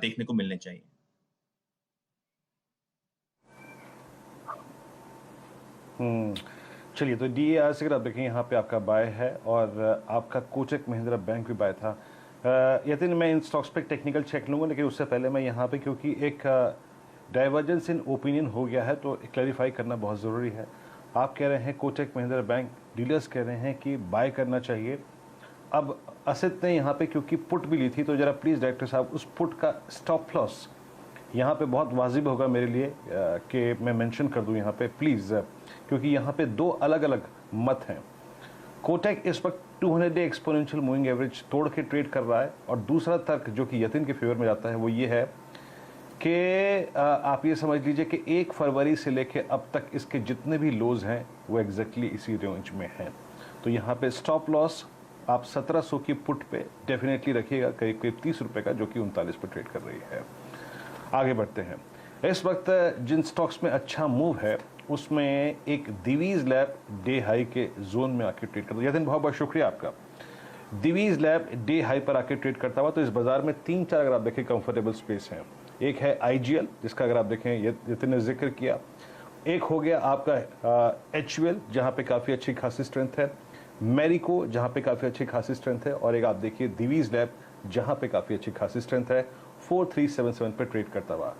देखने को मिलने चाहिए। चलिए, तो DAR से अगर आप देखें यहाँ पे आपका बाय है और आपका कोटक महिंद्रा बैंक भी बाय था। यतिन, मैं इन स्टॉक्स पे टेक्निकल चेक लूँगा, लेकिन उससे पहले मैं यहाँ पे, क्योंकि एक डाइवर्जेंस इन ओपिनियन हो गया है तो क्लैरिफाई करना बहुत ज़रूरी है। आप कह रहे हैं कोटक महिंद्रा बैंक, डीलर्स कह रहे हैं कि बाय करना चाहिए। अब असित ने यहाँ पे क्योंकि पुट भी ली थी, तो ज़रा प्लीज़ डायरेक्टर साहब उस पुट का स्टॉप लॉस यहाँ पे बहुत वाजिब होगा मेरे लिए कि मैं मेंशन कर दूँ यहाँ पे प्लीज़, क्योंकि यहाँ पे दो अलग अलग मत हैं। कोटक इस वक्त 200 डे एक्सपोनेंशियल मूविंग एवरेज तोड़ के ट्रेड कर रहा है, और दूसरा तर्क जो कि यतिन के फेवर में जाता है वो ये है कि आप ये समझ लीजिए कि 1 फरवरी से लेके अब तक इसके जितने भी लोज हैं वो एग्जैक्टली इसी रेंज में हैं। तो यहाँ पे स्टॉप लॉस आप 1700 की पुट पे डेफिनेटली रखिएगा, करीब करीब 30 रुपये का, जो कि 39 पे ट्रेड कर रही है। आगे बढ़ते हैं। इस वक्त जिन स्टॉक्स में अच्छा मूव है उसमें एक दिवीज लैब डे हाई के जोन में आके ट्रेड करता है। यतिन, बहुत बहुत शुक्रिया आपका। दिवीज लैब डे हाई पर आके ट्रेड करता हुआ, तो इस बाजार में 3-4 अगर आप देखें कंफर्टेबल स्पेस हैं। एक है IGL, जिसका अगर आप देखें यतिन ने जिक्र किया। एक हो गया आपका HUL, जहाँ पे काफ़ी अच्छी खासी स्ट्रेंथ है। मैरिको, जहाँ पे काफ़ी अच्छी खासी स्ट्रेंथ है। और एक आप देखिए दिवीज लैब, जहाँ पे काफ़ी अच्छी खासी स्ट्रेंथ है। 4377 पे ट्रेड करता हुआ।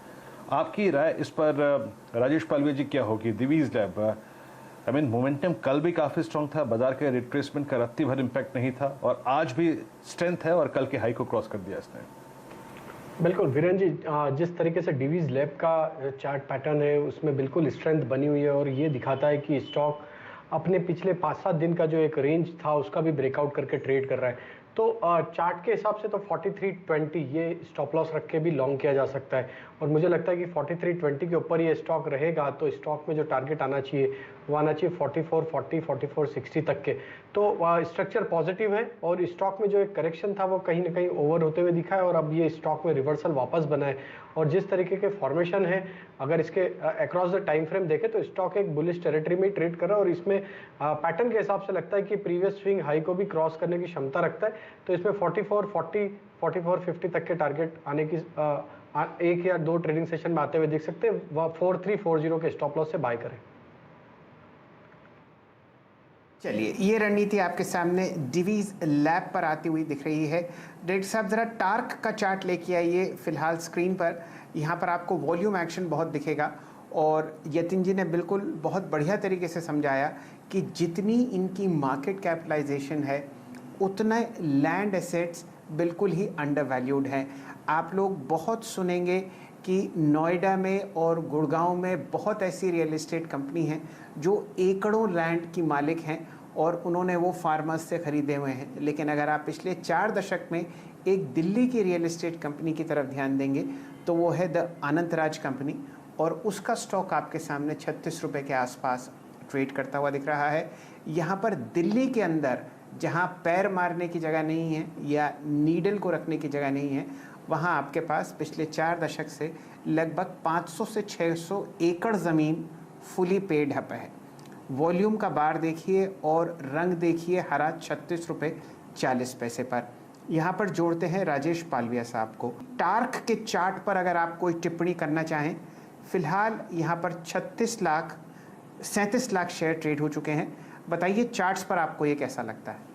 आपकी राय इस पर राजेश पालवे जी क्या होगी? Divij lab, I mean momentum कल भी काफ़ी स्ट्रांग था, बाजार के रिट्रेसमेंट का रत्ती भर इम्पैक्ट नहीं था, और आज भी स्ट्रेंथ है और कल के हाई को क्रॉस कर दिया इसने। बिल्कुल वीरेंद्र जी, जिस तरीके से डिवीज लैब का चार्ट पैटर्न है उसमें बिल्कुल स्ट्रेंथ बनी हुई है, और ये दिखाता है कि स्टॉक अपने पिछले 5-7 दिन का जो एक रेंज था उसका भी ब्रेकआउट करके ट्रेड कर रहा है। तो चार्ट के हिसाब से तो 4320 ये स्टॉप लॉस रख के भी लॉन्ग किया जा सकता है, और मुझे लगता है कि 4320 के ऊपर ये स्टॉक रहेगा तो स्टॉक में जो टारगेट आना चाहिए वो आना चाहिए 4440, 4460 तक के। तो स्ट्रक्चर पॉजिटिव है, और स्टॉक में जो एक करेक्शन था वो कहीं ना कहीं ओवर होते हुए दिखा है, और अब ये स्टॉक में रिवर्सल वापस बना है। और जिस तरीके के फॉर्मेशन है, अगर इसके अक्रॉस द टाइम फ्रेम देखें तो स्टॉक एक बुलिश टेरिटरी में ट्रेड कर रहा है, और इसमें पैटर्न के हिसाब से लगता है कि प्रीवियस स्विंग हाई को भी क्रॉस करने की क्षमता रखता है। तो इसमें 4440, 4450 तक के टारगेट आने की एक या दो ट्रेडिंग सेशन में आते हुए दिख सकते हैं। वह 4340 के स्टॉप लॉस से बाय करें। चलिए, ये रणनीति आपके सामने डिवीज लैब पर आती हुई दिख रही है। डायरेक्टर साहब ज़रा टार्क का चार्ट लेके आइए फिलहाल स्क्रीन पर। यहाँ पर आपको वॉल्यूम एक्शन बहुत दिखेगा, और यतिन जी ने बिल्कुल बहुत बढ़िया तरीके से समझाया कि जितनी इनकी मार्केट कैपिटलाइजेशन है उतने लैंड एसेट्स बिल्कुल ही अंडर वैल्यूड हैं। आप लोग बहुत सुनेंगे कि नोएडा में और गुड़गांव में बहुत ऐसी रियल एस्टेट कंपनी हैं जो एकड़ों लैंड की मालिक हैं, और उन्होंने वो फार्मर्स से ख़रीदे हुए हैं। लेकिन अगर आप पिछले 4 दशक में एक दिल्ली की रियल एस्टेट कंपनी की तरफ ध्यान देंगे तो वो है द अनंतराज कंपनी, और उसका स्टॉक आपके सामने 36 रुपये के आसपास ट्रेड करता हुआ दिख रहा है। यहाँ पर दिल्ली के अंदर जहाँ पैर मारने की जगह नहीं है या नीडल को रखने की जगह नहीं है, वहाँ आपके पास पिछले 4 दशक से लगभग 500 से 600 एकड़ ज़मीन फुली पेड अप है। वॉल्यूम का बार देखिए और रंग देखिए, हरा 36 रुपये 40 पैसे पर। यहाँ पर जोड़ते हैं राजेश पालविया साहब को। टार्क के चार्ट पर अगर आप कोई टिप्पणी करना चाहें, फिलहाल यहाँ पर 37 लाख शेयर ट्रेड हो चुके हैं। बताइए चार्ट्स पर आपको ये कैसा लगता है?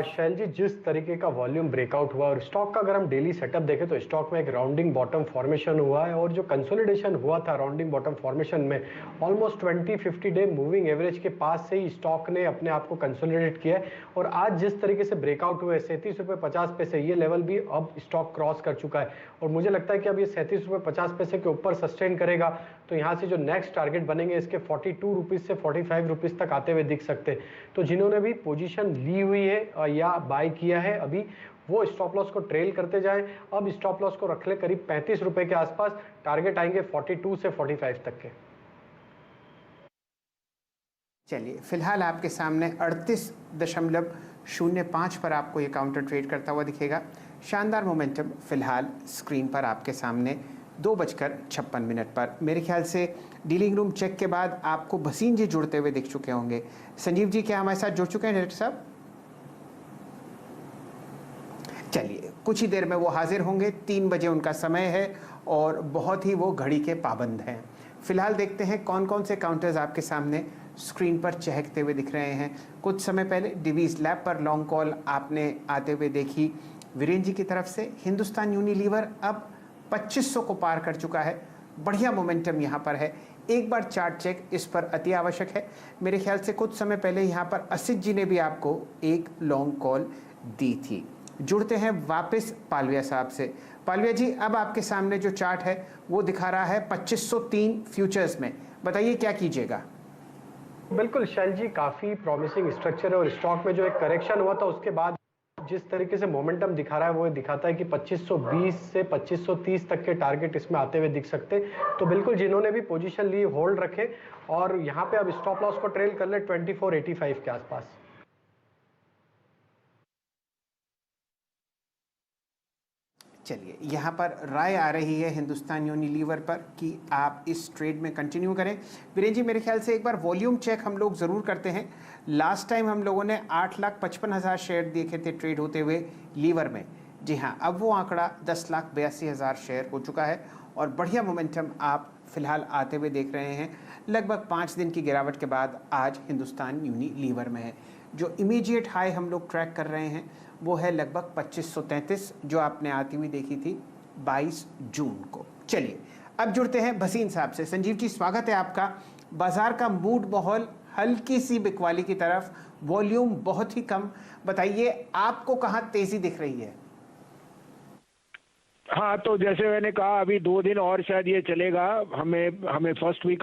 शैल जी, जिस तरीके का वॉल्यूम ब्रेकआउट हुआ, और स्टॉक का अगर हम डेली सेटअप देखें तो स्टॉक में एक राउंडिंग बॉटम फॉर्मेशन हुआ है, और जो कंसोलिडेशन हुआ था राउंडिंग बॉटम फॉर्मेशन में ऑलमोस्ट 20-50 डे मूविंग एवरेज के पास से ही स्टॉक ने अपने आप को कंसोलिडेट किया है। और आज जिस तरीके से ब्रेकआउट हुए 37 रुपये 50 पैसे, ये लेवल भी अब स्टॉक क्रॉस कर चुका है, और मुझे लगता है कि अब ये 37 रुपये 50 पैसे के ऊपर सस्टेन करेगा तो यहाँ से जो नेक्स्ट टारगेट बनेंगे इसके 42 रुपीज़ से 45 रुपीज़ तक आते हुए दिख सकते हैं। तो जिन्होंने भी पोजीशन ली हुई है या बाय किया है अभी, वो स्टॉप लॉस को ट्रेल करते जाएं। अब स्टॉप लॉस को रख ले करीब 35 रुपए के आसपास, टारगेट आएंगे 42 से 45 तक के। चलिए, फिलहाल आपके सामने 38.05 पर आपको ये काउंटर ट्रेड करता हुआ दिखेगा। शानदार मोमेंटम फिलहाल स्क्रीन पर आपके सामने 2:56 पर। मेरे ख्याल से डीलिंग रूम चेक के बाद आपको भसीन जी जुड़ते हुए दिख चुके होंगे। संजीव जी क्या हमारे साथ जुड़ चुके हैं डायरेक्टर साहब? चलिए, कुछ ही देर में वो हाजिर होंगे, 3 बजे उनका समय है और बहुत ही वो घड़ी के पाबंद हैं। फिलहाल देखते हैं कौन कौन से काउंटर्स आपके सामने स्क्रीन पर चहकते हुए दिख रहे हैं। कुछ समय पहले डिवीज लैब पर लॉन्ग कॉल आपने आते हुए देखी वीरेंद्र जी की तरफ से। हिंदुस्तान यूनिलीवर अब 2500 को पार कर चुका है, बढ़िया मोमेंटम यहाँ पर है। एक बार चार्ट चेक इस पर अति आवश्यक है। मेरे ख्याल से कुछ समय पहले यहाँ पर असित जी ने भी आपको एक लॉन्ग कॉल दी थी। जुड़ते हैं वापस पालविया साहब से। पालविया जी, अब आपके सामने जो चार्ट है वो दिखा रहा है 2503 फ्यूचर्स में, बताइए क्या कीजिएगा। बिल्कुल शैल जी, काफ़ी प्रॉमिसिंग स्ट्रक्चर है और स्टॉक में जो एक करेक्शन हुआ था उसके बाद जिस तरीके से मोमेंटम दिखा रहा है वो दिखाता है कि 2520 से 2530 तक के टारगेट इसमें आते हुए दिख सकते हैं। तो बिल्कुल जिन्होंने भी पोजीशन ली होल्ड रखे और यहाँ पे अब स्टॉप लॉस को ट्रेल कर ले 2485 के आसपास। चलिए, यहाँ पर राय आ रही है हिंदुस्तान यूनिलीवर पर कि आप इस ट्रेड में कंटिन्यू करें। वीरेंद्र जी, मेरे ख्याल से एक बार वॉल्यूम चेक हम लोग ज़रूर करते हैं। लास्ट टाइम हम लोगों ने 8,55,000 शेयर देखे थे ट्रेड होते हुए लीवर में। जी हाँ, अब वो आंकड़ा 10,82,000 शेयर हो चुका है और बढ़िया मोमेंटम आप फिलहाल आते हुए देख रहे हैं। लगभग 5 दिन की गिरावट के बाद आज हिंदुस्तान यूनिलीवर में है। जो इमीडिएट हाई हम लोग ट्रैक कर रहे हैं वो है लगभग 2533, जो आपने आती हुई देखी थी 22 जून को। चलिए, अब जुड़ते हैं भसीन साहब से। संजीव जी, स्वागत है आपका। बाजार का मूड माहौल हल्की सी बिकवाली की तरफ, वॉल्यूम बहुत ही कम, बताइए आपको कहाँ तेजी दिख रही है? हाँ, तो जैसे मैंने कहा अभी 2 दिन और शायद ये चलेगा। हमें फर्स्ट वीक